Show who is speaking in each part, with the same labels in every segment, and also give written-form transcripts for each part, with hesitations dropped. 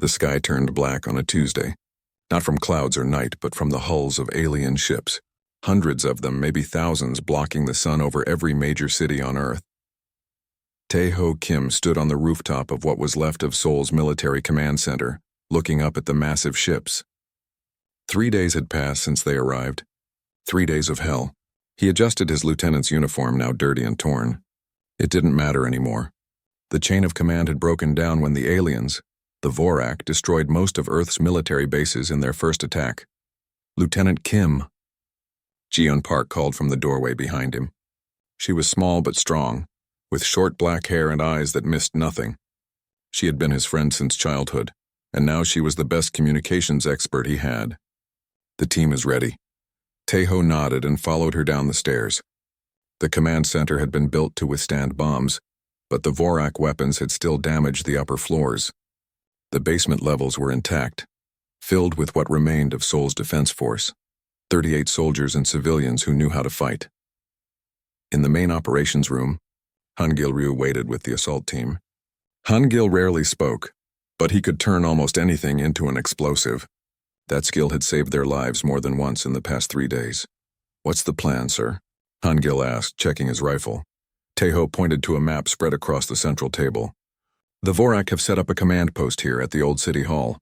Speaker 1: The sky turned black on a Tuesday. Not from clouds or night, but from the hulls of alien ships. Hundreds of them, maybe thousands, blocking the sun over every major city on Earth. Tae-ho Kim stood on the rooftop of what was left of Seoul's military command center, looking up at the massive ships. 3 days had passed since they arrived. 3 days of hell. He adjusted his lieutenant's uniform, now dirty and torn. It didn't matter anymore. The chain of command had broken down when the aliens, the Vorak, destroyed most of Earth's military bases in their first attack. Lieutenant Kim. Jeon Park called from the doorway behind him. She was small but strong, with short black hair and eyes that missed nothing. She had been his friend since childhood, and now she was the best communications expert he had. The team is ready. Tae-ho nodded and followed her down the stairs. The command center had been built to withstand bombs, but the Vorak weapons had still damaged the upper floors. The basement levels were intact, filled with what remained of Seoul's defense force, 38 soldiers and civilians who knew how to fight. In the main operations room, Han-gil-ryu waited with the assault team. Han-gil rarely spoke, but he could turn almost anything into an explosive. That skill had saved their lives more than once in the past 3 days. "What's the plan, sir?" Han-gil asked, checking his rifle. Tae-ho pointed to a map spread across the central table. "The Vorak have set up a command post here at the old city hall.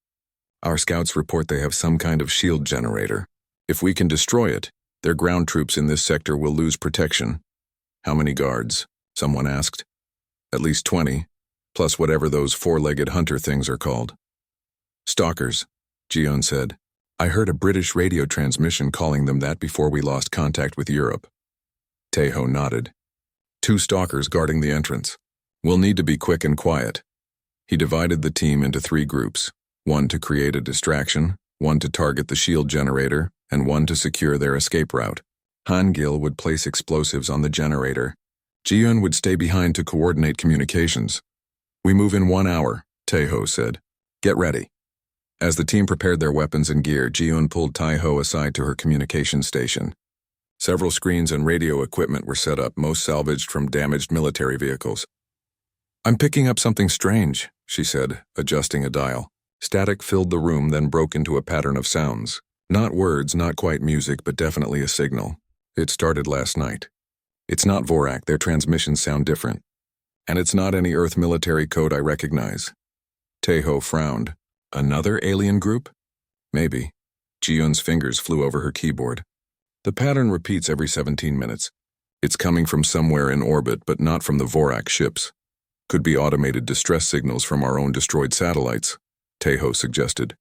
Speaker 1: Our scouts report they have some kind of shield generator. If we can destroy it, their ground troops in this sector will lose protection." "How many guards?" someone asked. "At least 20, plus whatever those four-legged hunter things are called." "Stalkers," Jeon said. "I heard a British radio transmission calling them that before we lost contact with Europe." Tae-ho nodded. "2 stalkers guarding the entrance. We'll need to be quick and quiet." He divided the team into 3 groups, 1 to create a distraction, 1 to target the shield generator, and 1 to secure their escape route. Han-gil would place explosives on the generator. Jeon would stay behind to coordinate communications. "We move in 1 hour," Tae-ho said. "Get ready." As the team prepared their weapons and gear, Jeon pulled Tae-ho aside to her communications station. Several screens and radio equipment were set up, most salvaged from damaged military vehicles. "I'm picking up something strange," she said, adjusting a dial. Static filled the room, then broke into a pattern of sounds. Not words, not quite music, but definitely a signal. It started last night. "It's not Vorak, their transmissions sound different. And it's not any Earth military code I recognize." Tae-ho frowned. "Another alien group?" "Maybe." Jeon's fingers flew over her keyboard. "The pattern repeats every 17 minutes. It's coming from somewhere in orbit, but not from the Vorak ships. Could be automated distress signals from our own destroyed satellites," Tae-ho suggested.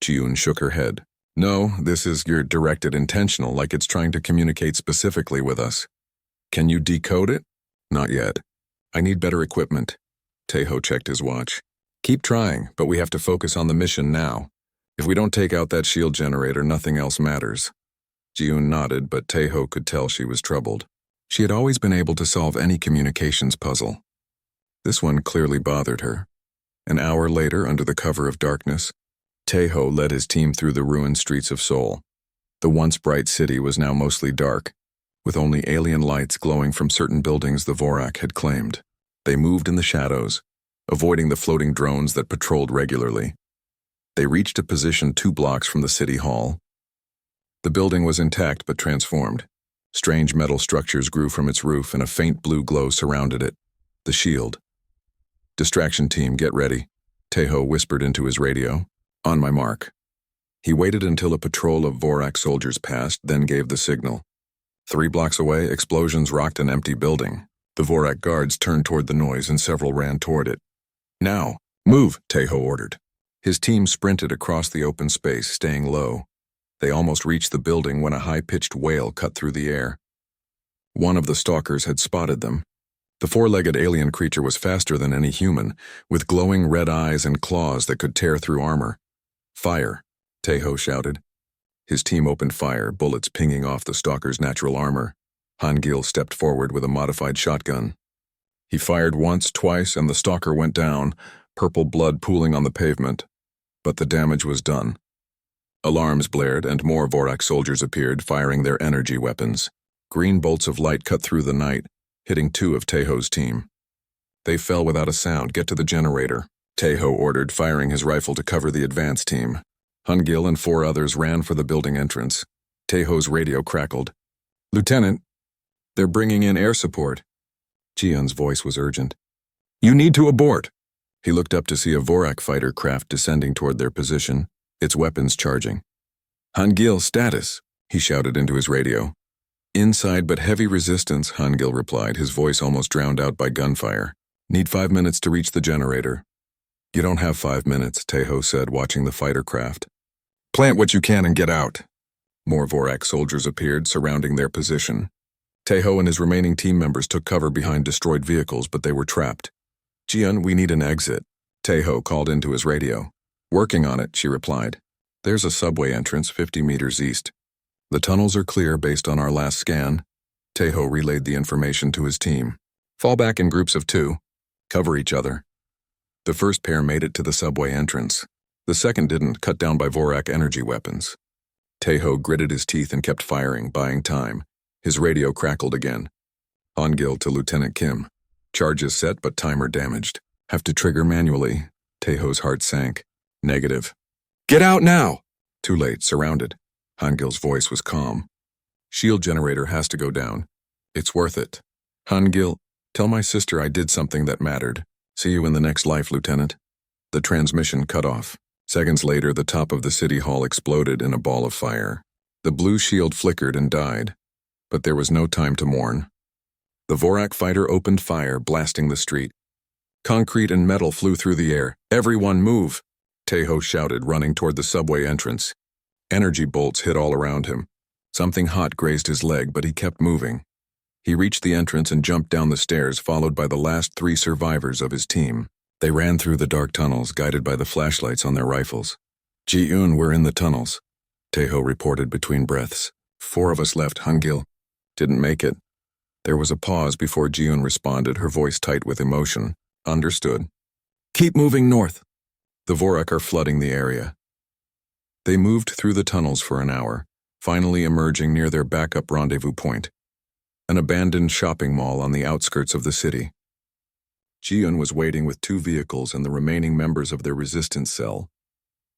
Speaker 1: Jeon shook her head. "No, this is your directed intentional, like it's trying to communicate specifically with us." "Can you decode it?" "Not yet. I need better equipment." Tae-ho checked his watch. "Keep trying, but we have to focus on the mission now. If we don't take out that shield generator, nothing else matters." Jeon nodded, but Tae-ho could tell she was troubled. She had always been able to solve any communications puzzle. This one clearly bothered her. An hour later, under the cover of darkness, Tae-ho led his team through the ruined streets of Seoul. The once bright city was now mostly dark, with only alien lights glowing from certain buildings the Vorak had claimed. They moved in the shadows, avoiding the floating drones that patrolled regularly. They reached a position 2 blocks from the city hall. The building was intact but transformed. Strange metal structures grew from its roof, and a faint blue glow surrounded it. The shield. "Distraction team, get ready," Tae-ho whispered into his radio. "On my mark." He waited until a patrol of Vorak soldiers passed, then gave the signal. 3 blocks away, explosions rocked an empty building. The Vorak guards turned toward the noise, and several ran toward it. "Now, move," Tae-ho ordered. His team sprinted across the open space, staying low. They almost reached the building when a high-pitched wail cut through the air. One of the stalkers had spotted them. The 4-legged alien creature was faster than any human, with glowing red eyes and claws that could tear through armor. "Fire," Tae-ho shouted. His team opened fire, bullets pinging off the stalker's natural armor. Han-gil stepped forward with a modified shotgun. He fired once, twice, and the stalker went down, purple blood pooling on the pavement. But the damage was done. Alarms blared, and more Vorak soldiers appeared, firing their energy weapons. Green bolts of light cut through the night, hitting 2 of Tae-ho's team. They fell without a sound. "Get to the generator," Teho ordered, firing his rifle to cover the advance team. Hungil and 4 others ran for the building entrance. Teho's radio crackled. "Lieutenant, they're bringing in air support." Jiun's voice was urgent. "You need to abort." He looked up to see a Vorak fighter craft descending toward their position, its weapons charging. "Hungil, status," he shouted into his radio. "Inside but heavy resistance," Hungil replied, his voice almost drowned out by gunfire. "Need 5 minutes to reach the generator." "You don't have 5 minutes," Teho said, watching the fighter craft. "Plant what you can and get out." More Vorak soldiers appeared, surrounding their position. Teho and his remaining team members took cover behind destroyed vehicles, but they were trapped. "Jian, we need an exit," Teho called into his radio. "Working on it," she replied. "There's a subway entrance 50 meters east. The tunnels are clear based on our last scan." Teho relayed the information to his team. "Fall back in groups of 2. Cover each other." The first pair made it to the subway entrance. The second didn't, cut down by Vorak energy weapons. Teho gritted his teeth and kept firing, buying time. His radio crackled again. Hongil to Lieutenant Kim. "Charges set but timer damaged. Have to trigger manually." Teho's heart sank. "Negative." "Get out now!" "Too late, surrounded." Hongil's voice was calm. "Shield generator has to go down. It's worth it." "Hongil, tell my sister I did something that mattered. See you in the next life, Lieutenant." The transmission cut off. Seconds later, the top of the city hall exploded in a ball of fire. The blue shield flickered and died, but there was no time to mourn. The Vorak fighter opened fire, blasting the street. Concrete and metal flew through the air. "Everyone move!" Teho shouted, running toward the subway entrance. Energy bolts hit all around him. Something hot grazed his leg, but he kept moving. He reached the entrance and jumped down the stairs, followed by the last 3 survivors of his team. They ran through the dark tunnels, guided by the flashlights on their rifles. "Ji-un, we're in the tunnels," Teho reported between breaths. 4 of us left, Hungil. Didn't make it." There was a pause before Ji-un responded, her voice tight with emotion. "Understood. Keep moving north. The Vorak are flooding the area." They moved through the tunnels for an hour, finally emerging near their backup rendezvous point, an abandoned shopping mall on the outskirts of the city. Ji-un was waiting with 2 vehicles and the remaining members of their resistance cell.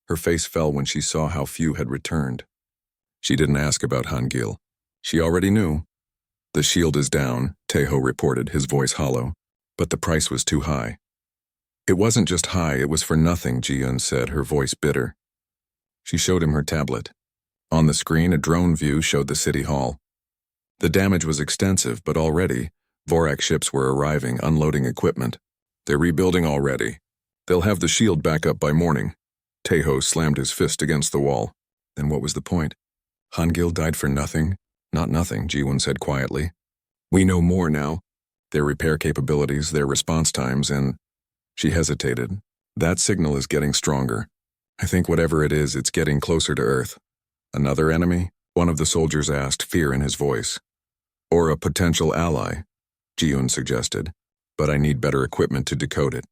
Speaker 1: Her face fell when she saw how few had returned. She didn't ask about Hangil. She already knew. "The shield is down," Teho reported, his voice hollow, "but the price was too high." "It wasn't just high, it was for nothing," Ji-un said, her voice bitter. She showed him her tablet. On the screen, a drone view showed the city hall. The damage was extensive, but already, Vorak ships were arriving, unloading equipment. "They're rebuilding already. They'll have the shield back up by morning." Teho slammed his fist against the wall. Then what was the point? Hangil died for nothing? "Not nothing," Ji-un said quietly. "We know more now. Their repair capabilities, their response times, and..." She hesitated. "That signal is getting stronger. I think whatever it is, it's getting closer to Earth." "Another enemy?" one of the soldiers asked, fear in his voice. "Or a potential ally," Ji-un suggested, "but I need better equipment to decode it.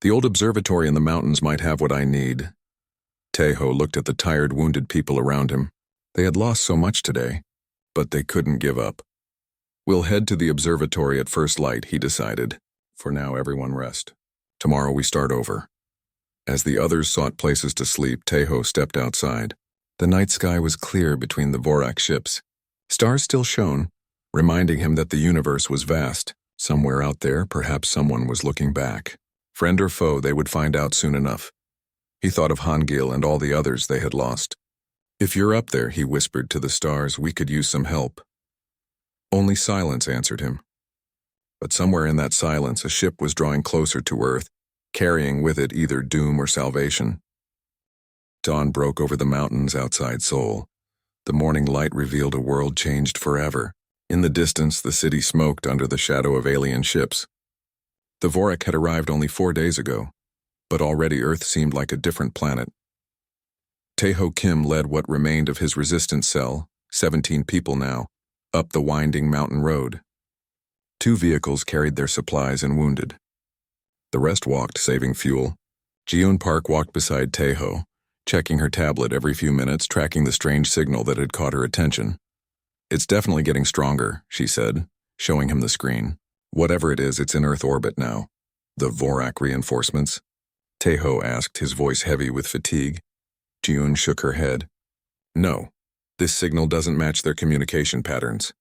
Speaker 1: The old observatory in the mountains might have what I need." Teho looked at the tired, wounded people around him. They had lost so much today, but they couldn't give up. "We'll head to the observatory at first light," he decided. "For now, everyone rest. Tomorrow we start over." As the others sought places to sleep, Teho stepped outside. The night sky was clear between the Vorak ships. Stars still shone, reminding him that the universe was vast. Somewhere out there, perhaps someone was looking back. Friend or foe, they would find out soon enough. He thought of Hangil and all the others they had lost. "If you're up there," he whispered to the stars, "we could use some help." Only silence answered him. But somewhere in that silence, a ship was drawing closer to Earth, carrying with it either doom or salvation. Dawn broke over the mountains outside Seoul. The morning light revealed a world changed forever. In the distance, the city smoked under the shadow of alien ships. The Vorak had arrived only 4 days ago, but already Earth seemed like a different planet. Teho Kim led what remained of his resistance cell, 17 people now, up the winding mountain road. 2 vehicles carried their supplies and wounded. The rest walked, saving fuel. Ji-un Park walked beside Teho, checking her tablet every few minutes, tracking the strange signal that had caught her attention. "It's definitely getting stronger," she said, showing him the screen. "Whatever it is, it's in Earth orbit now." "The Vorak reinforcements?" Taeho asked, his voice heavy with fatigue. Ji-un shook her head. No, this signal doesn't match their communication patterns.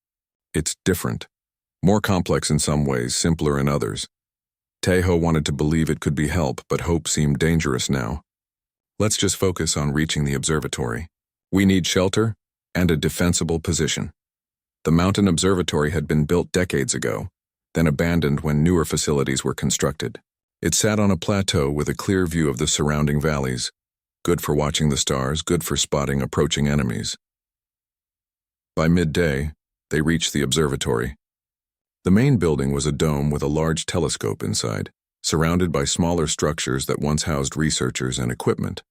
Speaker 1: It's different. More complex in some ways, simpler in others. Taeho wanted to believe it could be help, but hope seemed dangerous now. Let's just focus on reaching the observatory. We need shelter and a defensible position. The mountain observatory had been built decades ago, then abandoned when newer facilities were constructed. It sat on a plateau with a clear view of the surrounding valleys. Good for watching the stars, good for spotting approaching enemies. By midday, they reached the observatory. The main building was a dome with a large telescope inside, surrounded by smaller structures that once housed researchers and equipment.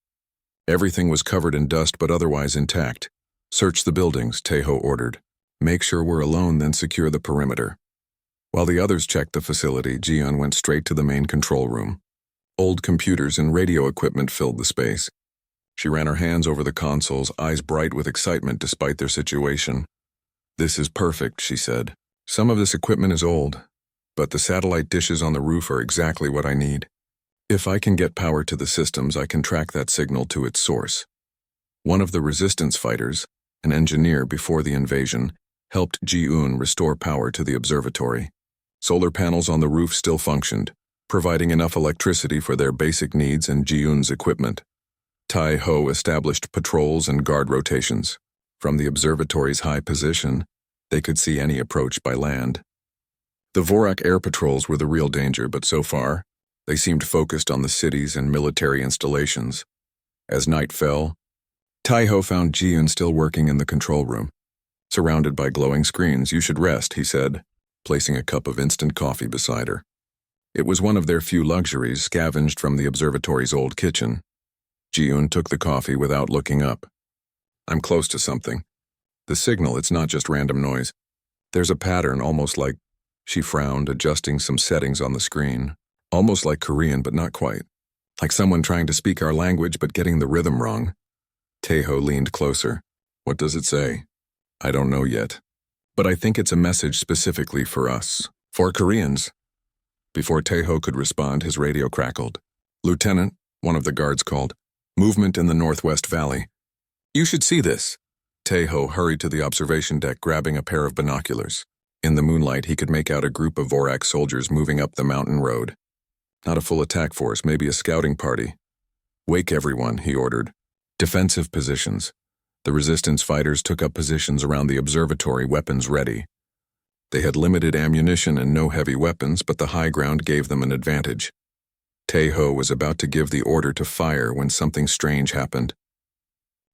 Speaker 1: Everything was covered in dust but otherwise intact. Search the buildings, Taeho ordered. Make sure we're alone, then secure the perimeter. While the others checked the facility, Ji-un went straight to the main control room. Old computers and radio equipment filled the space. She ran her hands over the consoles, eyes bright with excitement despite their situation. This is perfect, she said. Some of this equipment is old, but the satellite dishes on the roof are exactly what I need. If I can get power to the systems, I can track that signal to its source. One of the resistance fighters, an engineer before the invasion, helped Ji-un restore power to the observatory. Solar panels on the roof still functioned, providing enough electricity for their basic needs and Ji-un's equipment. Taeho established patrols and guard rotations. From the observatory's high position, they could see any approach by land. The Vorak air patrols were the real danger, but so far, they seemed focused on the cities and military installations. As night fell, Taeho found Ji-un still working in the control room. Surrounded by glowing screens, you should rest, he said, placing a cup of instant coffee beside her. It was one of their few luxuries scavenged from the observatory's old kitchen. Ji-un took the coffee without looking up. I'm close to something. The signal, it's not just random noise. There's a pattern, almost like... She frowned, adjusting some settings on the screen. Almost like Korean, but not quite. Like someone trying to speak our language but getting the rhythm wrong. Taeho leaned closer. What does it say? I don't know yet. But I think it's a message specifically for us. For Koreans. Before Taeho could respond, his radio crackled. Lieutenant, one of the guards called. Movement in the Northwest Valley. You should see this. Taeho hurried to the observation deck, grabbing a pair of binoculars. In the moonlight, he could make out a group of Vorak soldiers moving up the mountain road. Not a full attack force, maybe a scouting party. Wake everyone, he ordered. Defensive positions. The resistance fighters took up positions around the observatory, weapons ready. They had limited ammunition and no heavy weapons, but the high ground gave them an advantage. Taeho was about to give the order to fire when something strange happened.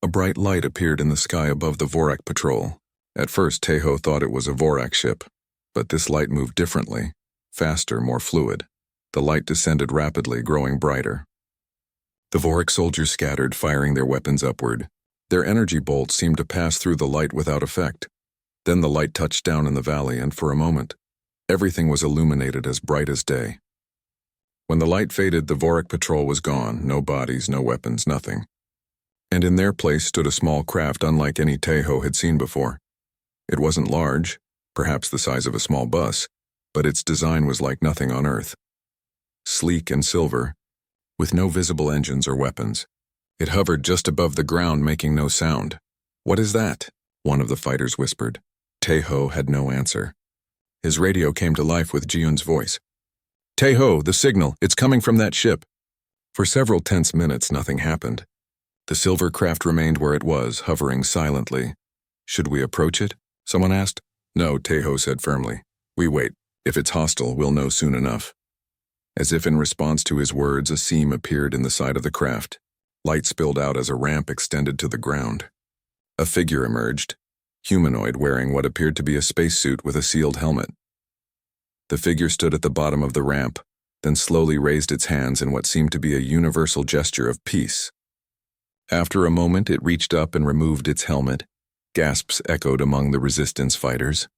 Speaker 1: A bright light appeared in the sky above the Vorak patrol. At first, Taeho thought it was a Vorak ship, but this light moved differently, faster, more fluid. The light descended rapidly, growing brighter. The Vorak soldiers scattered, firing their weapons upward. Their energy bolts seemed to pass through the light without effect. Then the light touched down in the valley, and for a moment, everything was illuminated as bright as day. When the light faded, the Vorak patrol was gone, no bodies, no weapons, nothing. And in their place stood a small craft unlike any Taeho had seen before. It wasn't large, perhaps the size of a small bus, but its design was like nothing on Earth. Sleek and silver, with no visible engines or weapons. It hovered just above the ground, making no sound. What is that? One of the fighters whispered. Taeho had no answer. His radio came to life with Ji-un's voice. Taeho, the signal, it's coming from that ship. For several tense minutes, nothing happened. The silver craft remained where it was, hovering silently. Should we approach it? Someone asked. No, Taeho said firmly. We wait. If it's hostile, we'll know soon enough. As if in response to his words, a seam appeared in the side of the craft. Light spilled out as a ramp extended to the ground. A figure emerged, humanoid, wearing what appeared to be a spacesuit with a sealed helmet. The figure stood at the bottom of the ramp, then slowly raised its hands in what seemed to be a universal gesture of peace. After a moment, it reached up and removed its helmet. Gasps echoed among the resistance fighters.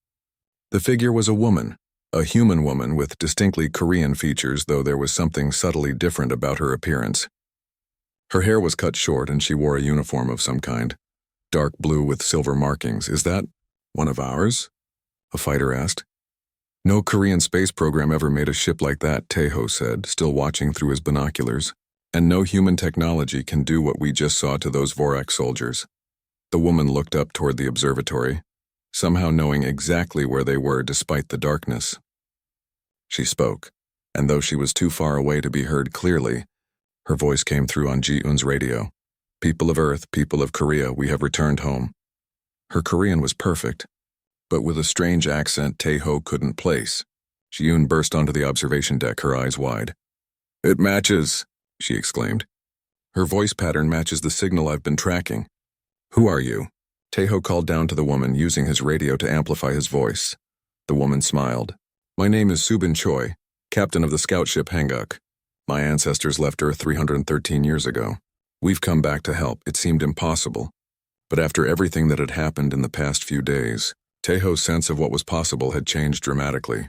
Speaker 1: The figure was a woman, a human woman with distinctly Korean features, though there was something subtly different about her appearance. Her hair was cut short and she wore a uniform of some kind, dark blue with silver markings. Is that one of ours? A fighter asked. No Korean space program ever made a ship like that, Taeho said, still watching through his binoculars. And no human technology can do what we just saw to those Vorak soldiers. The woman looked up toward the observatory, somehow knowing exactly where they were despite the darkness. She spoke, and though she was too far away to be heard clearly, her voice came through on Ji-eun's radio. "People of Earth, people of Korea, we have returned home." Her Korean was perfect, but with a strange accent Tae-ho couldn't place. Ji-eun burst onto the observation deck, her eyes wide. "It matches," she exclaimed. "Her voice pattern matches the signal I've been tracking." "Who are you?" Tae-ho called down to the woman, using his radio to amplify his voice. The woman smiled. "My name is Subin Choi, captain of the scout ship Hanguk. My ancestors left Earth 313 years ago. We've come back to help. It seemed impossible. But after everything that had happened in the past few days, Tae-ho's sense of what was possible had changed dramatically.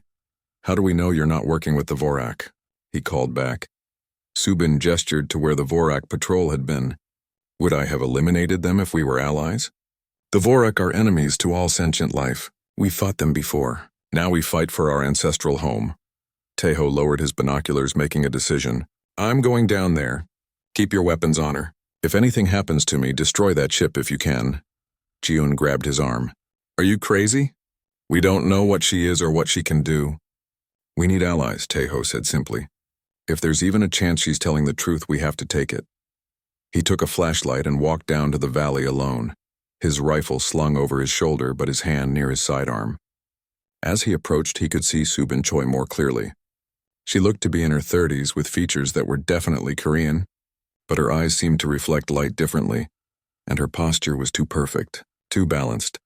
Speaker 1: How do we know you're not working with the Vorak?" he called back. Subin gestured to where the Vorak patrol had been. "Would I have eliminated them if we were allies?" "The Vorak are enemies to all sentient life. We fought them before. Now we fight for our ancestral home." Tae-ho lowered his binoculars, making a decision. "I'm going down there. Keep your weapons on her. If anything happens to me, destroy that ship if you can." Ji-eun grabbed his arm. "Are you crazy? We don't know what she is or what she can do." "We need allies," Tae-ho said simply. "If there's even a chance she's telling the truth, we have to take it." He took a flashlight and walked down to the valley alone, his rifle slung over his shoulder but his hand near his sidearm. As he approached, he could see Subin Choi more clearly. She looked to be in her 30s with features that were definitely Korean, but her eyes seemed to reflect light differently, and her posture was too perfect, too balanced.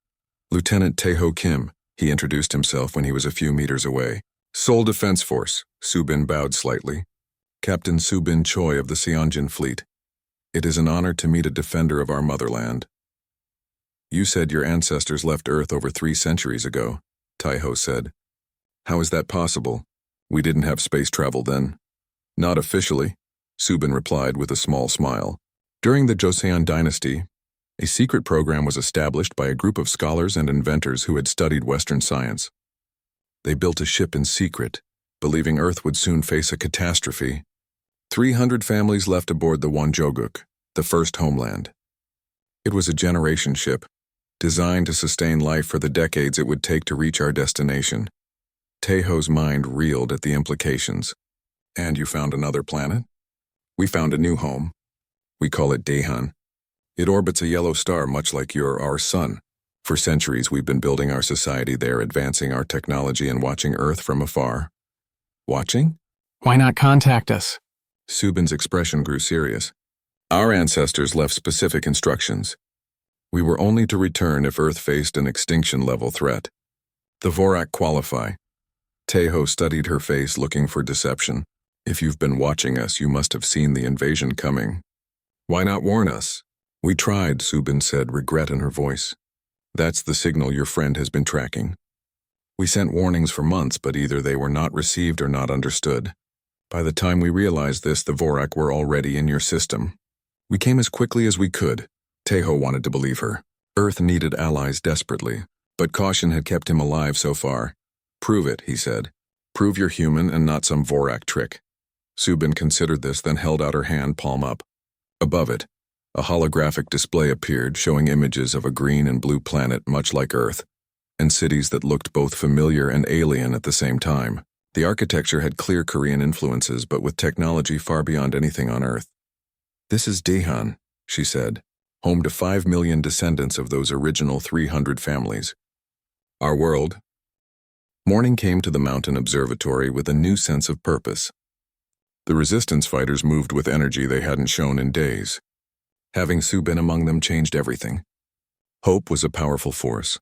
Speaker 1: "Lieutenant Tae-ho Kim," he introduced himself when he was a few meters away. "Seoul Defense Force," Subin bowed slightly. "Captain Subin Choi of the Seonjin Fleet. It is an honor to meet a defender of our motherland." "You said your ancestors left Earth over 3 centuries ago," Tae-ho said. "How is that possible? We didn't have space travel then." "Not officially," Subin replied with a small smile. "During the Joseon dynasty, a secret program was established by a group of scholars and inventors who had studied Western science. They built a ship in secret, believing Earth would soon face a catastrophe. 300 families left aboard the Wonjoguk, the first homeland. It was a generation ship, designed to sustain life for the decades it would take to reach our destination." Tae-ho's mind reeled at the implications. "And you found another planet?" "We found a new home. We call it Daehan. It orbits a yellow star much like our sun. For centuries we've been building our society there, advancing our technology and watching Earth from afar." "Watching? Why not contact us?" Subin's expression grew serious. "Our ancestors left specific instructions. We were only to return if Earth faced an extinction-level threat. The Vorak qualify." Tae-ho studied her face, looking for deception. "If you've been watching us, you must have seen the invasion coming. Why not warn us?" "We tried," Subin said, regret in her voice. "That's the signal your friend has been tracking. We sent warnings for months, but either they were not received or not understood. By the time we realized this, the Vorak were already in your system. We came as quickly as we could." Tae-ho wanted to believe her. Earth needed allies desperately, but caution had kept him alive so far. "Prove it," he said. "Prove you're human and not some Vorak trick." Subin considered this, then held out her hand, palm up. Above it, a holographic display appeared, showing images of a green and blue planet much like Earth, and cities that looked both familiar and alien at the same time. The architecture had clear Korean influences, but with technology far beyond anything on Earth. "This is Daehan," she said, "home to 5 million descendants of those original 300 families. Our world." Morning came to the mountain observatory with a new sense of purpose. The resistance fighters moved with energy they hadn't shown in days. Having Subin among them changed everything. Hope was a powerful force.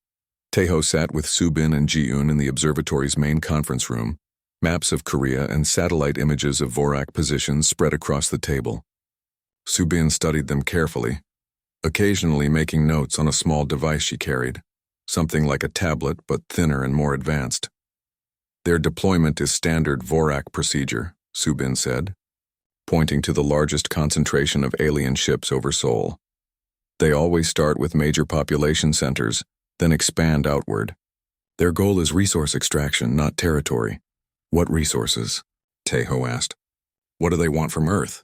Speaker 1: Tae-ho sat with Subin and Ji-eun in the observatory's main conference room, maps of Korea and satellite images of Vorak positions spread across the table. Subin studied them carefully, occasionally making notes on a small device she carried, something like a tablet but thinner and more advanced. "Their deployment is standard Vorak procedure," Subin said, pointing to the largest concentration of alien ships over Seoul. "They always start with major population centers, then expand outward. Their goal is resource extraction, not territory." "What resources?" Tae-ho asked. "What do they want from Earth?"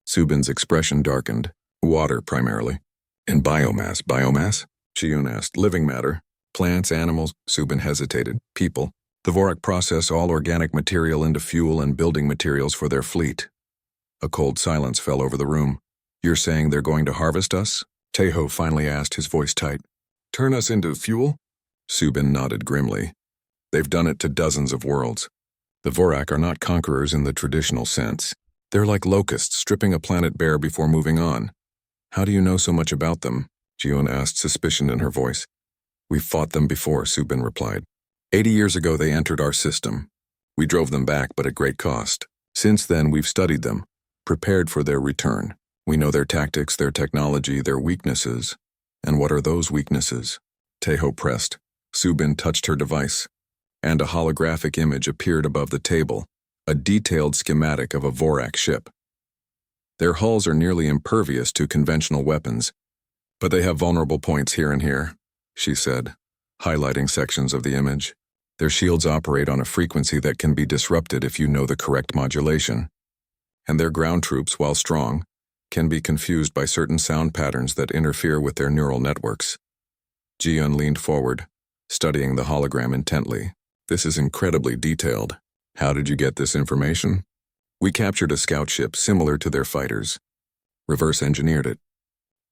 Speaker 1: Subin's expression darkened. Water, primarily. And biomass. Biomass? Ji-yoon asked. Living matter. Plants, animals. Subin hesitated. People. The Vorak process all organic material into fuel and building materials for their fleet. A cold silence fell over the room. You're saying they're going to harvest us? Taeho finally asked, his voice tight. Turn us into fuel? Subin nodded grimly. They've done it to dozens of worlds. The Vorak are not conquerors in the traditional sense. They're like locusts stripping a planet bare before moving on. How do you know so much about them? Ji-yoon asked, suspicion in her voice. We've fought them before, Subin replied. 80 years ago they entered our system. We drove them back, but at great cost. Since then we've studied them, prepared for their return. We know their tactics, their technology, their weaknesses. And what are those weaknesses? Taeho pressed. Subin touched her device, and a holographic image appeared above the table, a detailed schematic of a Vorak ship. Their hulls are nearly impervious to conventional weapons, but they have vulnerable points here and here, she said, highlighting sections of the image. Their shields operate on a frequency that can be disrupted if you know the correct modulation. And their ground troops, while strong, can be confused by certain sound patterns that interfere with their neural networks. Ji-yoon leaned forward, studying the hologram intently. This is incredibly detailed. How did you get this information? We captured a scout ship similar to their fighters. Reverse engineered it.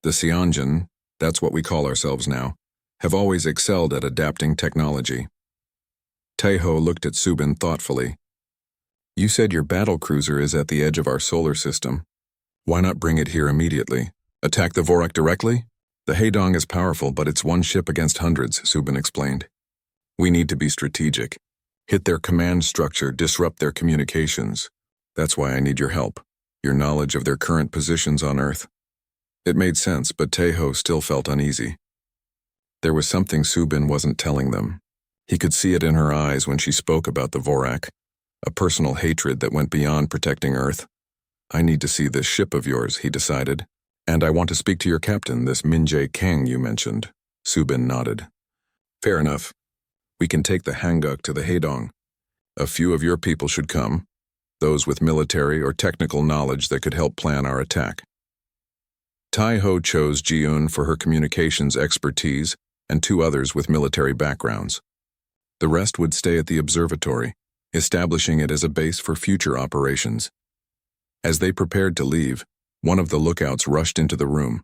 Speaker 1: The Seonjin, that's what we call ourselves now, have always excelled at adapting technology. Taeho looked at Subin thoughtfully. You said your battle cruiser is at the edge of our solar system. Why not bring it here immediately? Attack the Vorak directly? The Haedong is powerful, but it's one ship against hundreds, Subin explained. We need to be strategic. Hit their command structure, disrupt their communications. That's why I need your help, your knowledge of their current positions on Earth. It made sense, but Taeho still felt uneasy. There was something Subin wasn't telling them. He could see it in her eyes when she spoke about the Vorak, a personal hatred that went beyond protecting Earth. I need to see this ship of yours, he decided. And I want to speak to your captain, this Min-jae Kang you mentioned. Subin nodded. Fair enough. We can take the Hanguk to the Haedong. A few of your people should come, those with military or technical knowledge that could help plan our attack. Taeho chose Ji-yoon for her communications expertise and 2 others with military backgrounds. The rest would stay at the observatory, establishing it as a base for future operations. As they prepared to leave, one of the lookouts rushed into the room.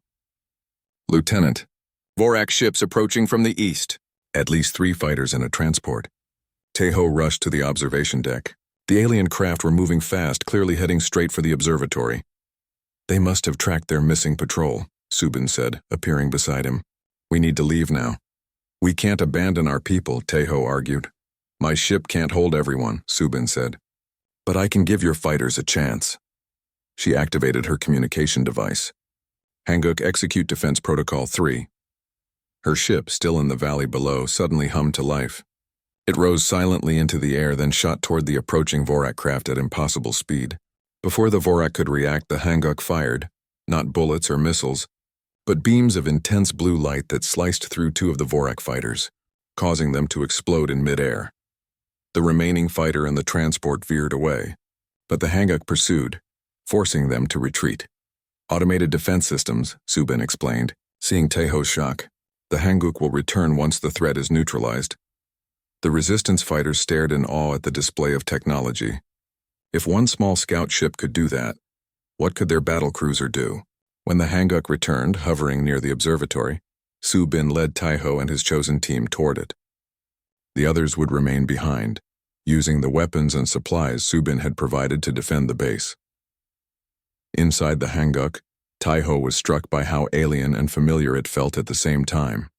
Speaker 1: Lieutenant, Vorak ships approaching from the east. At least 3 fighters in a transport. Taeho rushed to the observation deck. The alien craft were moving fast, clearly heading straight for the observatory. They must have tracked their missing patrol, Subin said, appearing beside him. We need to leave now. We can't abandon our people, Taeho argued. My ship can't hold everyone, Subin said. But I can give your fighters a chance. She activated her communication device. Hanguk, execute Defense Protocol 3. Her ship, still in the valley below, suddenly hummed to life. It rose silently into the air, then shot toward the approaching Vorak craft at impossible speed. Before the Vorak could react, the Hanguk fired, not bullets or missiles, but beams of intense blue light that sliced through 2 of the Vorak fighters, causing them to explode in midair. The remaining fighter and the transport veered away, but the Hanguk pursued, forcing them to retreat. Automated defense systems, Subin explained, seeing Taeho's shock. The Hanguk will return once the threat is neutralized. The resistance fighters stared in awe at the display of technology. If one small scout ship could do that, what could their battle cruiser do? When the Hanguk returned, hovering near the observatory, Subin led Taeho and his chosen team toward it. The others would remain behind, using the weapons and supplies Subin had provided to defend the base. Inside the Hanguk, Taeho was struck by how alien and familiar it felt at the same time.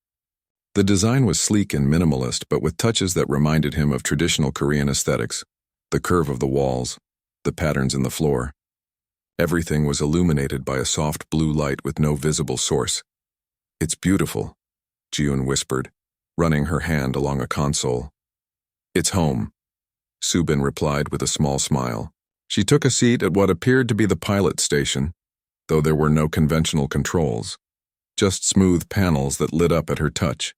Speaker 1: The design was sleek and minimalist, but with touches that reminded him of traditional Korean aesthetics, the curve of the walls, the patterns in the floor. Everything was illuminated by a soft blue light with no visible source. It's beautiful, Ji-yoon whispered, running her hand along a console. It's home, Subin replied with a small smile. She took a seat at what appeared to be the pilot station, though there were no conventional controls, just smooth panels that lit up at her touch.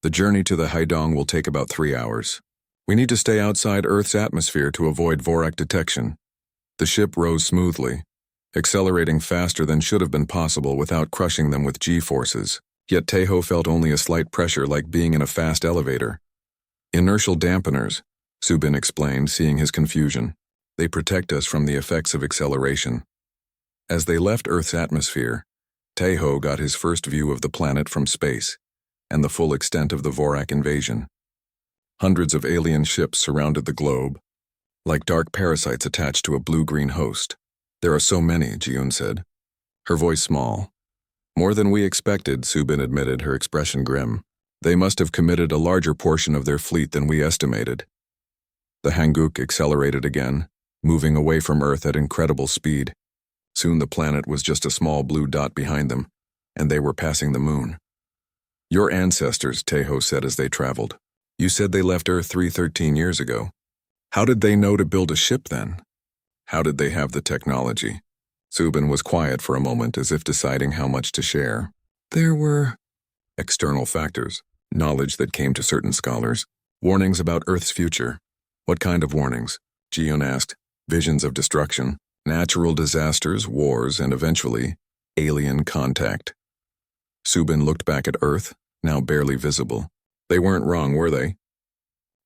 Speaker 1: The journey to the Haedong will take about 3 hours. We need to stay outside Earth's atmosphere to avoid Vorak detection. The ship rose smoothly, accelerating faster than should have been possible without crushing them with G-forces. Yet Taeho felt only a slight pressure like being in a fast elevator. Inertial dampeners, Subin explained, seeing his confusion. They protect us from the effects of acceleration. As they left Earth's atmosphere, Taeho got his first view of the planet from space, and the full extent of the Vorak invasion. Hundreds of alien ships surrounded the globe, like dark parasites attached to a blue-green host. There are so many, Ji-un said, her voice small. More than we expected, Subin admitted, her expression grim. They must have committed a larger portion of their fleet than we estimated. The Hanguk accelerated again, moving away from Earth at incredible speed. Soon the planet was just a small blue dot behind them, and they were passing the moon. Your ancestors, Taeho said as they traveled. You said they left Earth 13 years ago. How did they know to build a ship then? How did they have the technology? Subin was quiet for a moment, as if deciding how much to share. There were external factors, knowledge that came to certain scholars, warnings about Earth's future. What kind of warnings? Ji-un asked. Visions of destruction, natural disasters, wars, and eventually, alien contact. Subin looked back at Earth, now barely visible. They weren't wrong, were they?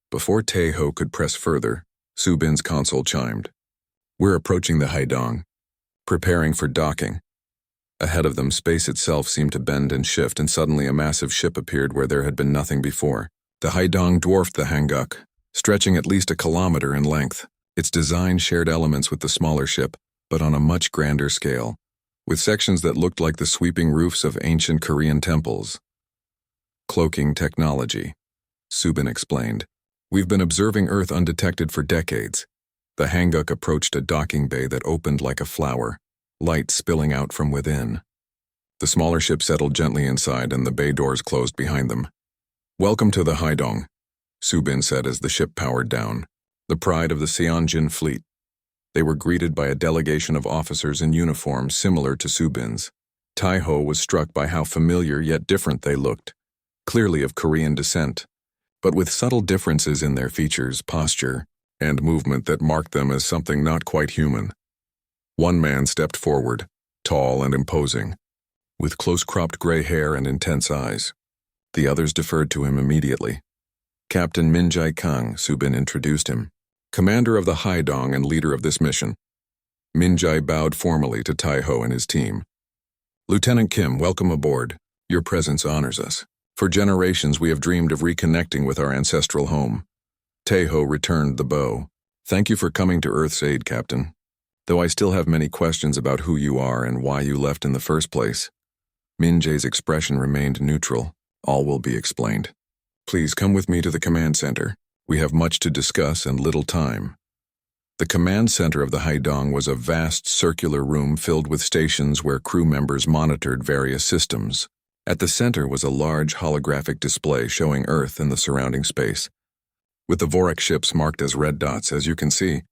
Speaker 1: Before Taeho could press further, Subin's console chimed. We're approaching the Haidong, preparing for docking. Ahead of them, space itself seemed to bend and shift, and suddenly a massive ship appeared where there had been nothing before. The Haidong dwarfed the Hanguk, stretching at least 1 kilometer in length. Its design shared elements with the smaller ship, but on a much grander scale, with sections that looked like the sweeping roofs of ancient Korean temples. Cloaking technology, Subin explained. We've been observing Earth undetected for decades. The Hanguk approached a docking bay that opened like a flower, light spilling out from within. The smaller ship settled gently inside, and the bay doors closed behind them. Welcome to the Haidong, Subin said as the ship powered down. The pride of the Seonjin fleet. They were greeted by a delegation of officers in uniforms similar to Subin's. Taeho was struck by how familiar yet different they looked, clearly of Korean descent, but with subtle differences in their features, posture, and movement that marked them as something not quite human. One man stepped forward, tall and imposing, with close-cropped gray hair and intense eyes. The others deferred to him immediately. Captain Min Jae-kang, Subin introduced him, commander of the Haidong and leader of this mission. Min Jae bowed formally to Taeho and his team. Lieutenant Kim, welcome aboard. Your presence honors us. For generations we have dreamed of reconnecting with our ancestral home. Taeho returned the bow. Thank you for coming to Earth's aid, Captain. Though I still have many questions about who you are and why you left in the first place. Min Jae's expression remained neutral. All will be explained. Please come with me to the command center. We have much to discuss and little time. The command center of the Haidong was a vast circular room filled with stations where crew members monitored various systems. At the center was a large holographic display showing Earth and the surrounding space, with the Vorak ships marked as red dots, as you can see.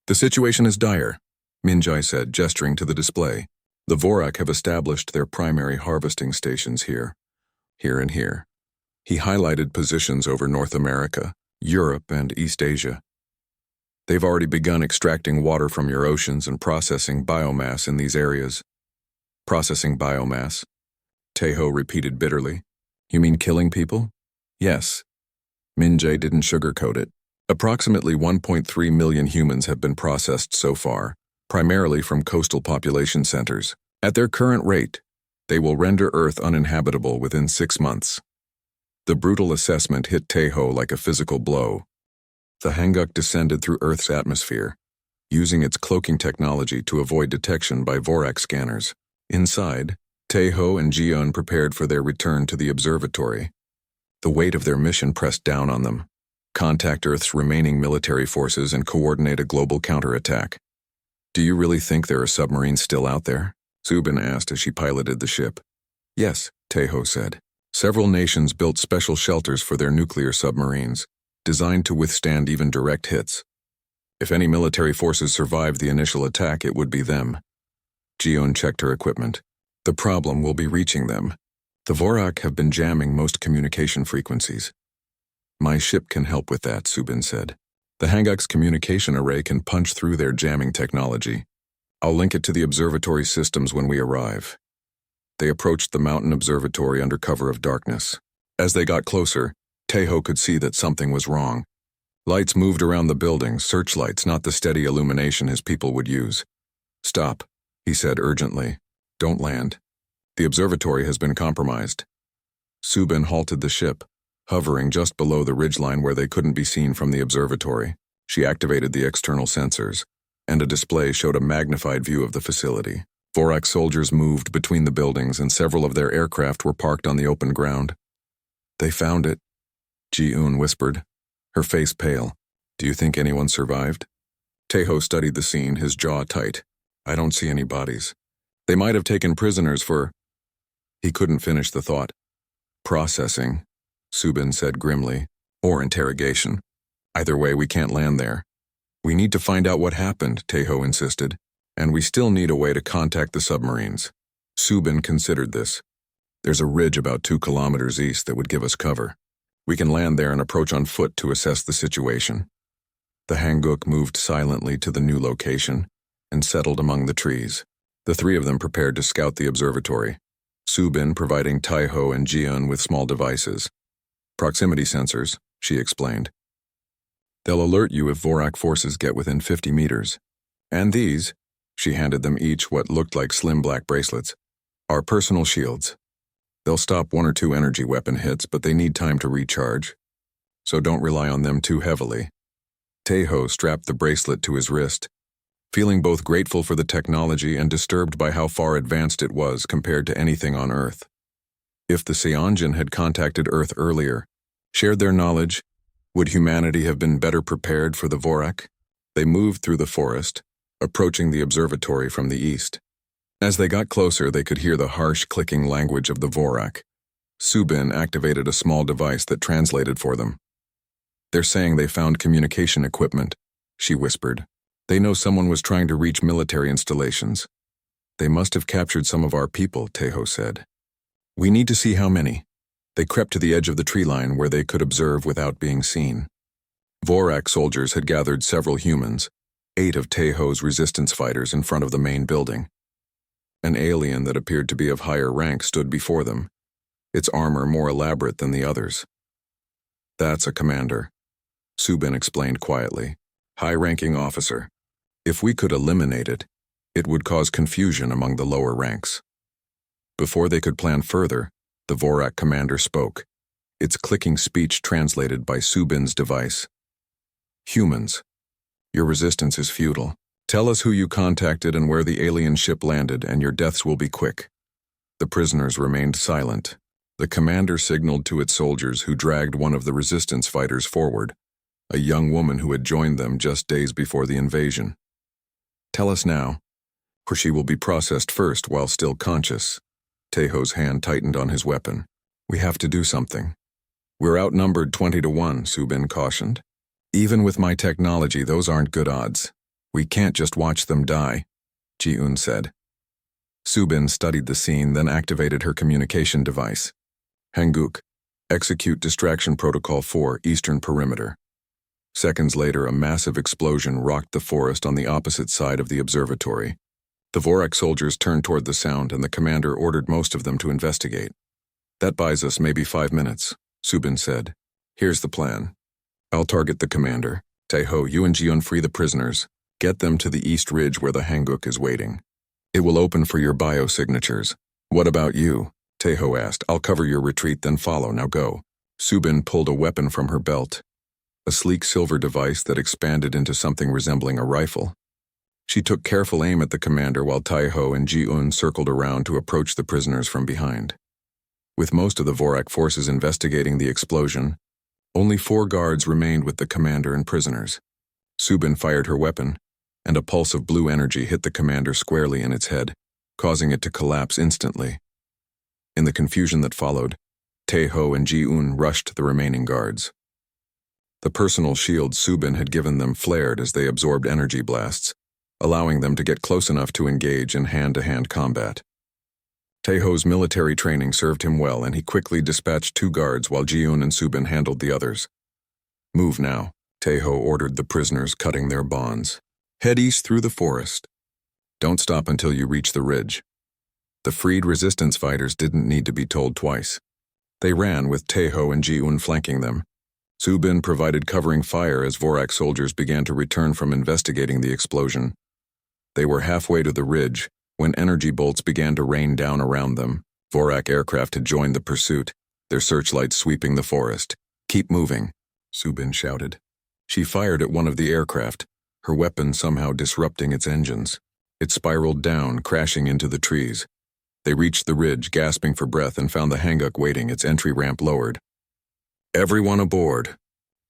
Speaker 1: The situation is dire, Min Jae said, gesturing to the display. The Vorak have established their primary harvesting stations here and here. He highlighted positions over North America, Europe, and East Asia. They've already begun extracting water from your oceans and processing biomass in these areas. Processing biomass? Taeho repeated bitterly. You mean killing people? Yes. Min Jae didn't sugarcoat it. Approximately 1.3 million humans have been processed so far, primarily from coastal population centers. At their current rate, they will render Earth uninhabitable within 6 months. The brutal assessment hit Taeho like a physical blow. The Hanguk descended through Earth's atmosphere, using its cloaking technology to avoid detection by Vorak scanners. Inside, Taeho and Ji-un prepared for their return to the observatory. The weight of their mission pressed down on them. Contact Earth's remaining military forces and coordinate a global counterattack. Do you really think there are submarines still out there? Subin asked as she piloted the ship. Yes, Taeho said. Several nations built special shelters for their nuclear submarines, designed to withstand even direct hits. If any military forces survived the initial attack, it would be them. Ji-un checked her equipment. The problem will be reaching them. The Vorak have been jamming most communication frequencies. My ship can help with that, Subin said. The Hanguk's communication array can punch through their jamming technology. I'll link it to the observatory systems when we arrive. They approached the mountain observatory under cover of darkness. As they got closer, Tejo could see that something was wrong. Lights moved around the building, searchlights, not the steady illumination his people would use. "Stop," he said urgently. "Don't land. The observatory has been compromised." Subin halted the ship, hovering just below the ridgeline where they couldn't be seen from the observatory. She activated the external sensors, and a display showed a magnified view of the facility. Vorak soldiers moved between the buildings, and several of their aircraft were parked on the open ground. "They found it," Ji-un whispered, her face pale. "Do you think anyone survived?" Tejo studied the scene, his jaw tight. "I don't see any bodies. They might have taken prisoners for—" He couldn't finish the thought. "Processing," Subin said grimly, "or interrogation. Either way, we can't land there." "We need to find out what happened," Tejo insisted, "and we still need a way to contact the submarines." Subin considered this. "There's a ridge about 2 kilometers east that would give us cover. We can land there and approach on foot to assess the situation." The Hanguk moved silently to the new location and settled among the trees. The three of them prepared to scout the observatory, Subin providing Tejo and Ji-un with small devices. "Proximity sensors," she explained. "They'll alert you if Vorak forces get within 50 meters. And these," she handed them each what looked like slim black bracelets, "are personal shields. They'll stop 1 or 2 energy weapon hits, but they need time to recharge. So don't rely on them too heavily." Tejo strapped the bracelet to his wrist, feeling both grateful for the technology and disturbed by how far advanced it was compared to anything on Earth. If the Seonjin had contacted Earth earlier, shared their knowledge, would humanity have been better prepared for the Vorak? They moved through the forest, approaching the observatory from the east. As they got closer, they could hear the harsh clicking language of the Vorak. Subin activated a small device that translated for them. "They're saying they found communication equipment," she whispered. "They know someone was trying to reach military installations." "They must have captured some of our people," Tejo said. "We need to see how many." They crept to the edge of the tree line where they could observe without being seen. Vorak soldiers had gathered several humans, 8 of Tejo's resistance fighters in front of the main building. An alien that appeared to be of higher rank stood before them, its armor more elaborate than the others. "That's a commander," Subin explained quietly. "High-ranking officer. If we could eliminate it, it would cause confusion among the lower ranks." Before they could plan further, the Vorak commander spoke, its clicking speech translated by Subin's device. "Humans, your resistance is futile. Tell us who you contacted and where the alien ship landed, and your deaths will be quick." The prisoners remained silent. The commander signaled to its soldiers, who dragged one of the resistance fighters forward, a young woman who had joined them just days before the invasion. "Tell us now, or she will be processed first while still conscious." Tejo's hand tightened on his weapon. "We have to do something." "We're outnumbered 20-1, Subin cautioned. "Even with my technology, those aren't good odds. We can't just watch them die," Ji-un said. Subin studied the scene, then activated her communication device. "Hanguk, execute distraction protocol 4, eastern perimeter." Seconds later, a massive explosion rocked the forest on the opposite side of the observatory. The Vorak soldiers turned toward the sound, and the commander ordered most of them to investigate. "That buys us maybe 5 minutes, Subin said. "Here's the plan. I'll target the commander. Tejo, you and Ji-un free the prisoners. Get them to the east ridge where the Hanguk is waiting. It will open for your biosignatures." "What about you?" Tejo asked. "I'll cover your retreat, then follow. Now go." Subin pulled a weapon from her belt, a sleek silver device that expanded into something resembling a rifle. She took careful aim at the commander while Tejo and Ji-un circled around to approach the prisoners from behind. With most of the Vorak forces investigating the explosion, only 4 guards remained with the commander and prisoners. Subin fired her weapon, and a pulse of blue energy hit the commander squarely in its head, causing it to collapse instantly. In the confusion that followed, Tejo and Ji-un rushed the remaining guards. The personal shields Subin had given them flared as they absorbed energy blasts, allowing them to get close enough to engage in hand-to-hand combat. Tejo's military training served him well, and he quickly dispatched 2 guards while Ji-un and Subin handled the others. "Move now," Tejo ordered the prisoners, cutting their bonds. "Head east through the forest. Don't stop until you reach the ridge. The freed resistance fighters didn't need to be told twice. They ran with Taeho and Ji-un flanking them. Subin provided covering fire as Vorak soldiers began to return from investigating the explosion. They were halfway to the ridge when energy bolts began to rain down around them. Vorak aircraft had joined the pursuit, their searchlights sweeping the forest. "Keep moving," Subin shouted. She fired at one of the aircraft, her weapon somehow disrupting its engines. It spiraled down, crashing into the trees. They reached the ridge, gasping for breath, and found the Hanguk waiting, its entry ramp lowered. "Everyone aboard,"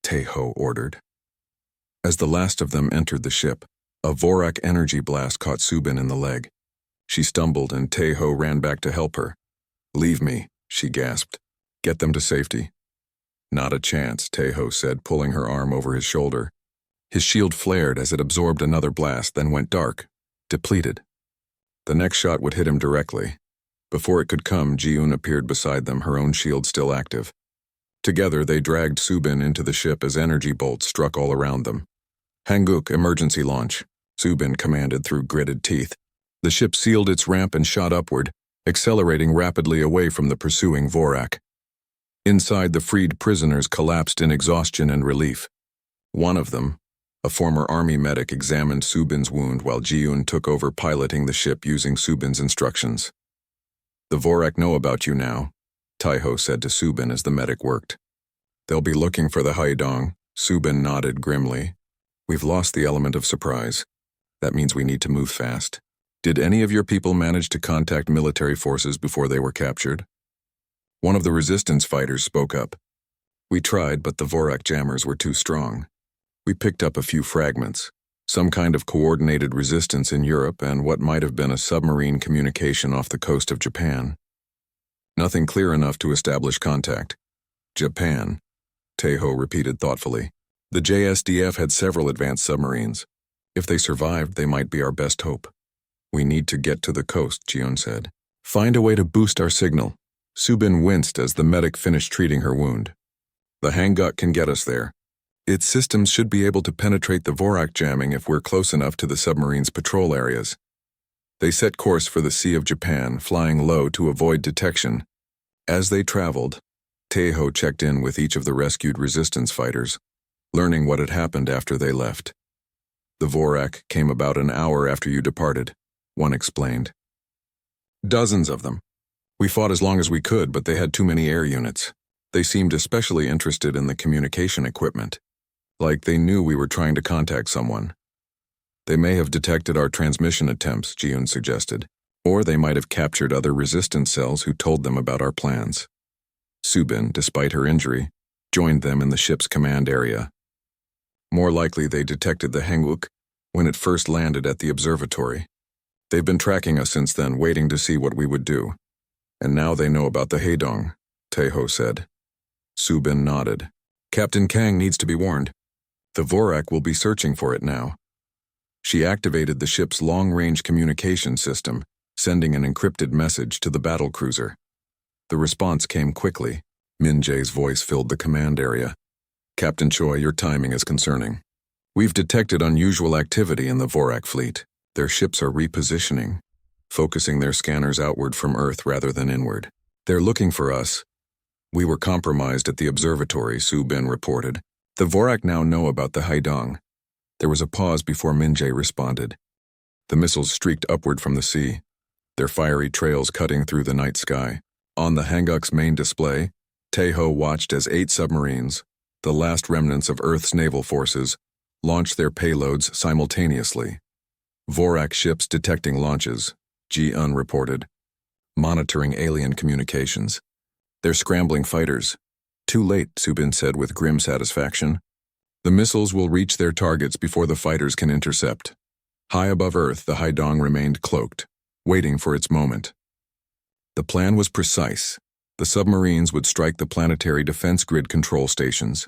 Speaker 1: Taeho ordered. As the last of them entered the ship, a Vorak energy blast caught Subin in the leg. She stumbled and Taeho ran back to help her. "Leave me," she gasped. "Get them to safety." "Not a chance," Taeho said, pulling her arm over his shoulder. His shield flared as it absorbed another blast, then went dark, depleted. The next shot would hit him directly. Before it could come, Ji-un appeared beside them, her own shield still active. Together, they dragged Subin into the ship as energy bolts struck all around them. "Hanguk, emergency launch," Subin commanded through gritted teeth. The ship sealed its ramp and shot upward, accelerating rapidly away from the pursuing Vorak. Inside, the freed prisoners collapsed in exhaustion and relief. One of them, a former army medic, examined Subin's wound while Ji-un took over piloting the ship using Subin's instructions. "The Vorak know about you now," Taeho said to Subin as the medic worked. "They'll be looking for the Haidong," Subin nodded grimly. "We've lost the element of surprise. That means we need to move fast. Did any of your people manage to contact military forces before they were captured?" One of the resistance fighters spoke up. "We tried, but the Vorak jammers were too strong. We picked up a few fragments, some kind of coordinated resistance in Europe and what might have been a submarine communication off the coast of Japan. Nothing clear enough to establish contact." "Japan," Taeho repeated thoughtfully. "The JSDF had several advanced submarines. If they survived, they might be our best hope." "We need to get to the coast," Ji-un said. "Find a way to boost our signal." Subin winced as the medic finished treating her wound. "The Hanguk can get us there. Its systems should be able to penetrate the Vorak jamming if we're close enough to the submarine's patrol areas." They set course for the Sea of Japan, flying low to avoid detection. As they traveled, Taeho checked in with each of the rescued resistance fighters, learning what had happened after they left. "The Vorak came about an hour after you departed," one explained. "Dozens of them. We fought as long as we could, but they had too many air units. They seemed especially interested in the communication equipment, like they knew we were trying to contact someone. They may have detected our transmission attempts," Ji-un suggested, "or they might have captured other resistance cells who told them about our plans." Subin, despite her injury, joined them in the ship's command area. "More likely they detected the Hanguk when it first landed at the observatory. They've been tracking us since then, waiting to see what we would do. And now they know about the Haidong," Taeho said. Subin nodded. "Captain Kang needs to be warned. The Vorak will be searching for it now." She activated the ship's long-range communication system, sending an encrypted message to the battlecruiser. The response came quickly. Min Jae's voice filled the command area. "Captain Choi, your timing is concerning. We've detected unusual activity in the Vorak fleet. Their ships are repositioning, focusing their scanners outward from Earth rather than inward. They're looking for us. We were compromised at the observatory," Subin reported. "The Vorak now know about the Haidong." There was a pause before Min Jae responded. The missiles streaked upward from the sea, their fiery trails cutting through the night sky. On the Hanguk's main display, Taeho watched as 8 submarines, the last remnants of Earth's naval forces, launched their payloads simultaneously. "Vorak ships detecting launches," Ji-un reported, monitoring alien communications. "They're scrambling fighters." "Too late," Subin said with grim satisfaction. "The missiles will reach their targets before the fighters can intercept." High above Earth, the Haidong remained cloaked, waiting for its moment. The plan was precise. The submarines would strike the planetary defense grid control stations,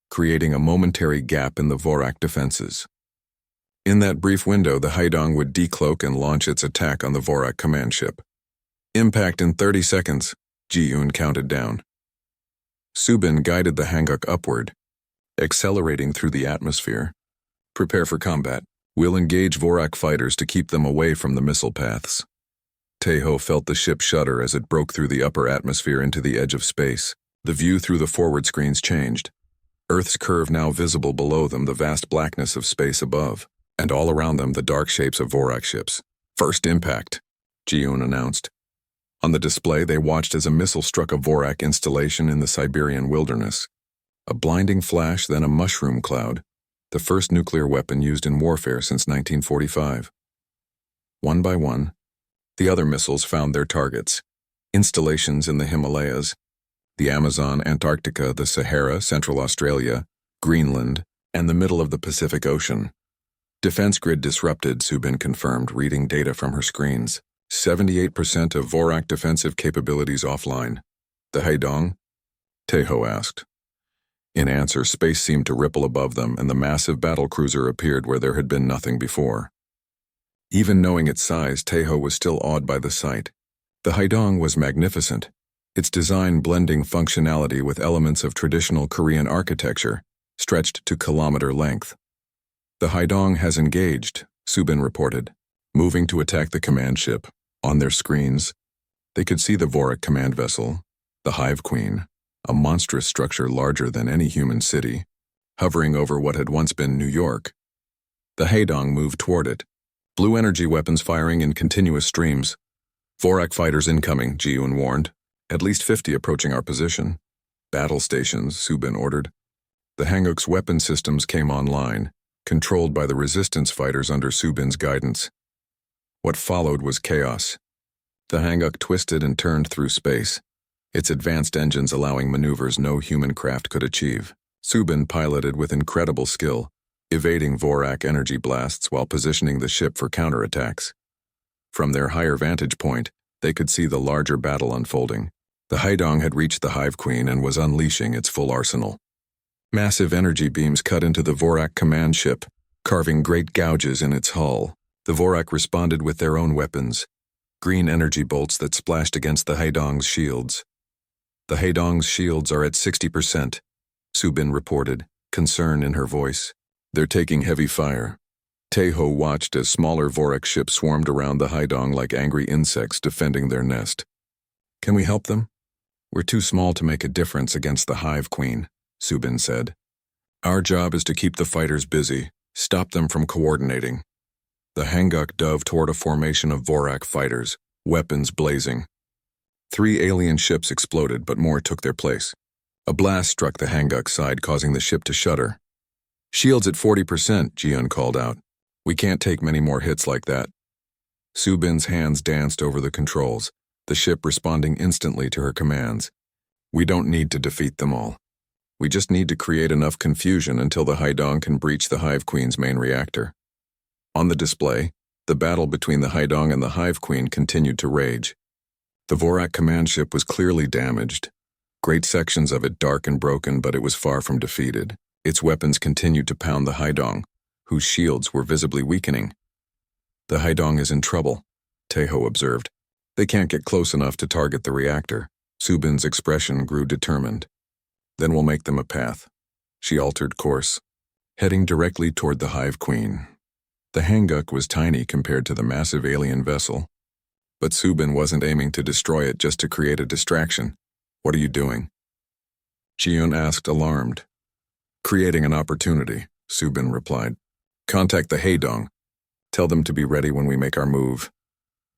Speaker 1: creating a momentary gap in the Vorak defenses. In that brief window, the Haidong would decloak and launch its attack on the Vorak command ship. "Impact in 30 seconds, Ji-un counted down. Subin guided the Hanguk upward, accelerating through the atmosphere. "Prepare for combat," We'll engage Vorak fighters to keep them away from the missile paths. Tejo felt the ship shudder as it broke through the upper atmosphere into the edge of space. The view through the forward screens changed. Earth's curve now visible below them, the vast blackness of space above, and all around them the dark shapes of Vorak ships. First impact, Ji-un announced. On the display, they watched as a missile struck a Vorak installation in the Siberian wilderness. A blinding flash, then a mushroom cloud, the first nuclear weapon used in warfare since 1945. One by one, the other missiles found their targets. Installations in the Himalayas, the Amazon, Antarctica, the Sahara, Central Australia, Greenland, and the middle of the Pacific Ocean. Defense grid disrupted, Subin confirmed, reading data from her screens. 78% of Vorak defensive capabilities offline. The Haidong? Tejo asked. In answer, space seemed to ripple above them, and the massive battlecruiser appeared where there had been nothing before. Even knowing its size, Tejo was still awed by the sight. The Haidong was magnificent, its design blending functionality with elements of traditional Korean architecture, stretched to kilometer length. The Haidong has engaged, Subin reported, moving to attack the command ship. On their screens, they could see the Vorak command vessel, the Hive Queen, a monstrous structure larger than any human city, hovering over what had once been New York. The Haidong moved toward it, blue energy weapons firing in continuous streams. Vorak fighters incoming, Ji-un warned. At least 50 approaching our position. Battle stations, Subin ordered. The Hanguk's weapon systems came online, controlled by the resistance fighters under Subin's guidance. What followed was chaos. The Hanguk twisted and turned through space, its advanced engines allowing maneuvers no human craft could achieve. Subin piloted with incredible skill, evading Vorak energy blasts while positioning the ship for counterattacks. From their higher vantage point, they could see the larger battle unfolding. The Haidong had reached the Hive Queen and was unleashing its full arsenal. Massive energy beams cut into the Vorak command ship, carving great gouges in its hull. The Vorak responded with their own weapons, green energy bolts that splashed against the Haidong's shields. The Haidong's shields are at 60%, Subin reported, concern in her voice. They're taking heavy fire. Tejo watched as smaller Vorak ships swarmed around the Haidong like angry insects defending their nest. Can we help them? We're too small to make a difference against the Hive Queen, Subin said. Our job is to keep the fighters busy, stop them from coordinating. The Hanguk dove toward a formation of Vorak fighters, weapons blazing. 3 alien ships exploded, but more took their place. A blast struck the Hanguk side, causing the ship to shudder. Shields at 40%, Ji-un called out. We can't take many more hits like that. Subin's hands danced over the controls, the ship responding instantly to her commands. We don't need to defeat them all. We just need to create enough confusion until the Haidong can breach the Hive Queen's main reactor. On the display, the battle between the Haidong and the Hive Queen continued to rage. The Vorak command ship was clearly damaged. Great sections of it dark and broken, but it was far from defeated. Its weapons continued to pound the Haidong, whose shields were visibly weakening. The Haidong is in trouble, Tejo observed. They can't get close enough to target the reactor. Subin's expression grew determined. Then we'll make them a path. She altered course, heading directly toward the Hive Queen. The Hanguk was tiny compared to the massive alien vessel. But Subin wasn't aiming to destroy it just to create a distraction. What are you doing? Ji-un asked, alarmed. Creating an opportunity, Subin replied. Contact the Haidong. Tell them to be ready when we make our move.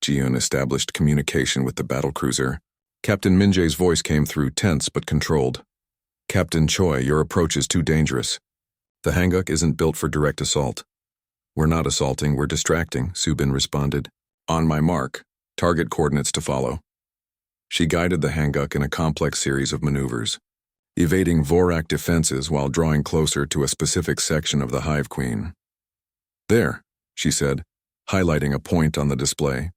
Speaker 1: Ji-un established communication with the battlecruiser. Captain Minjae's voice came through, tense but controlled. Captain Choi, your approach is too dangerous. The Hanguk isn't built for direct assault. We're not assaulting, we're distracting, Subin responded. On my mark, target coordinates to follow. She guided the Hanguk in a complex series of maneuvers, evading Vorak defenses while drawing closer to a specific section of the Hive Queen. There, she said, highlighting a point on the display.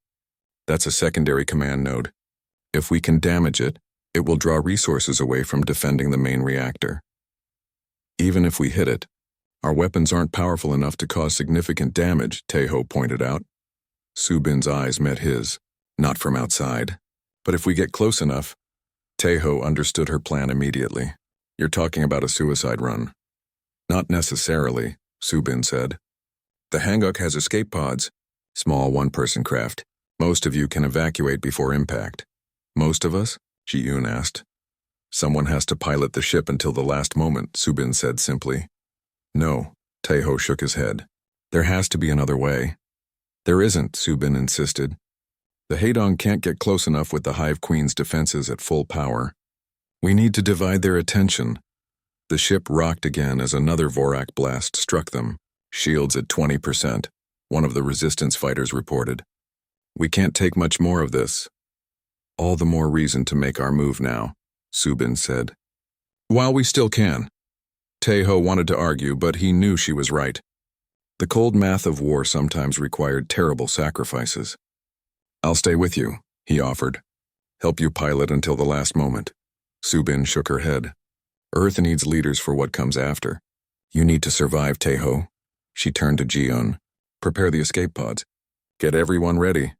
Speaker 1: That's a secondary command node. If we can damage it, it will draw resources away from defending the main reactor. Even if we hit it, our weapons aren't powerful enough to cause significant damage, Tejo pointed out. Subin's eyes met his, not from outside. But if we get close enough, Tejo understood her plan immediately. You're talking about a suicide run. Not necessarily, Subin said. The Hanguk has escape pods. Small one-person craft. Most of you can evacuate before impact. Most of us? Ji-yoon asked. Someone has to pilot the ship until the last moment, Subin said simply. No, Taeho shook his head. There has to be another way. There isn't, Subin insisted. The Haedong can't get close enough with the Hive Queen's defenses at full power. We need to divide their attention. The ship rocked again as another Vorak blast struck them. Shields at 20%, one of the resistance fighters reported. We can't take much more of this. All the more reason to make our move now, Subin said. While we still can. Taeho wanted to argue, but he knew she was right. The cold math of war sometimes required terrible sacrifices. I'll stay with you, he offered. Help you pilot until the last moment. Subin shook her head. Earth needs leaders for what comes after. You need to survive, Taeho. She turned to Ji-yoon. Prepare the escape pods. Get everyone ready.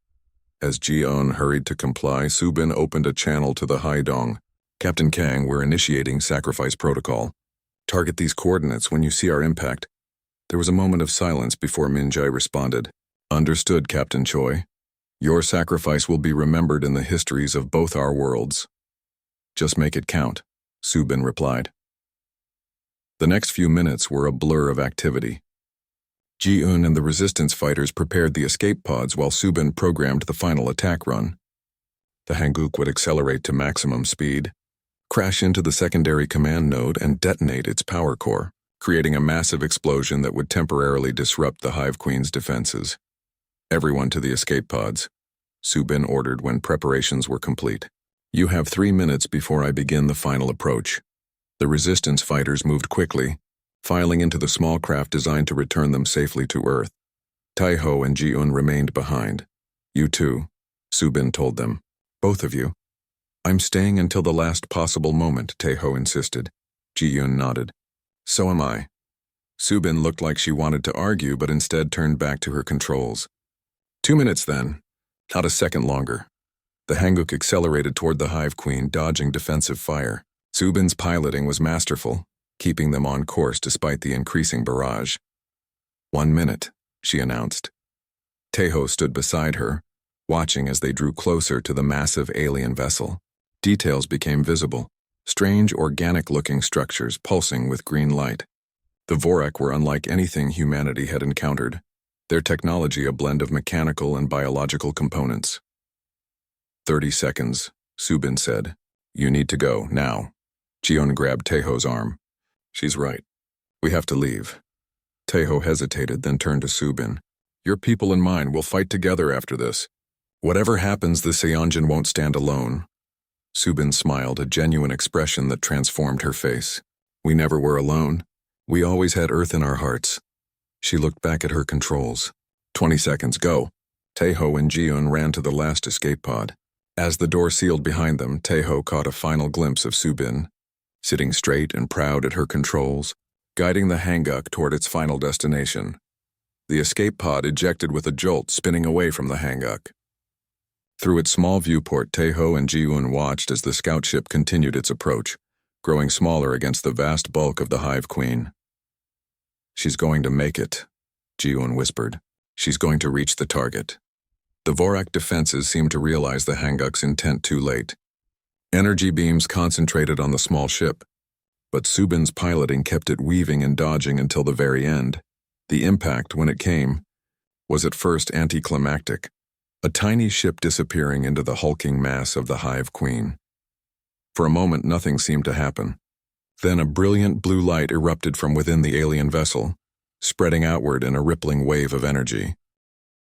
Speaker 1: As Ji-yoon hurried to comply, Subin opened a channel to the Haedong. Captain Kang, we're initiating sacrifice protocol. Target these coordinates when you see our impact. There was a moment of silence before Min-jae responded. Understood, Captain Choi. Your sacrifice will be remembered in the histories of both our worlds. Just make it count, Subin replied. The next few minutes were a blur of activity. Ji-eun and the resistance fighters prepared the escape pods while Subin programmed the final attack run. The Hanguk would accelerate to maximum speed, crash into the secondary command node and detonate its power core, creating a massive explosion that would temporarily disrupt the Hive Queen's defenses. Everyone to the escape pods, Subin ordered when preparations were complete. You have 3 minutes before I begin the final approach. The resistance fighters moved quickly, filing into the small craft designed to return them safely to Earth. Taeho and Ji-eun remained behind. You too, Subin told them. Both of you. I'm staying until the last possible moment, Taeho insisted. Ji-eun nodded. So am I. Subin looked like she wanted to argue but instead turned back to her controls. 2 minutes then. Not a second longer. The Hanguk accelerated toward the Hive Queen, dodging defensive fire. Subin's piloting was masterful, keeping them on course despite the increasing barrage. 1 minute, she announced. Taeho stood beside her, watching as they drew closer to the massive alien vessel. Details became visible, strange organic-looking structures pulsing with green light. The Vorak were unlike anything humanity had encountered, their technology a blend of mechanical and biological components. 30 seconds, Subin said. You need to go, now. Ji-eun grabbed Taeho's arm. She's right. We have to leave. Taeho hesitated, then turned to Subin. Your people and mine will fight together after this. Whatever happens, the Seonjin won't stand alone. Subin smiled, a genuine expression that transformed her face. We never were alone. We always had Earth in our hearts. She looked back at her controls. 20 seconds, go. Taeho and Ji-eun ran to the last escape pod. As the door sealed behind them, Taeho caught a final glimpse of Subin, sitting straight and proud at her controls, guiding the Hanguk toward its final destination. The escape pod ejected with a jolt, spinning away from the Hanguk. Through its small viewport, Taeho and Ji-eun watched as the scout ship continued its approach, growing smaller against the vast bulk of the Hive Queen. She's going to make it, Ji-eun whispered. She's going to reach the target. The Vorak defenses seemed to realize the Hanguk's intent too late. Energy beams concentrated on the small ship, but Subin's piloting kept it weaving and dodging until the very end. The impact, when it came, was at first anticlimactic, a tiny ship disappearing into the hulking mass of the Hive Queen. For a moment, nothing seemed to happen. Then a brilliant blue light erupted from within the alien vessel, spreading outward in a rippling wave of energy.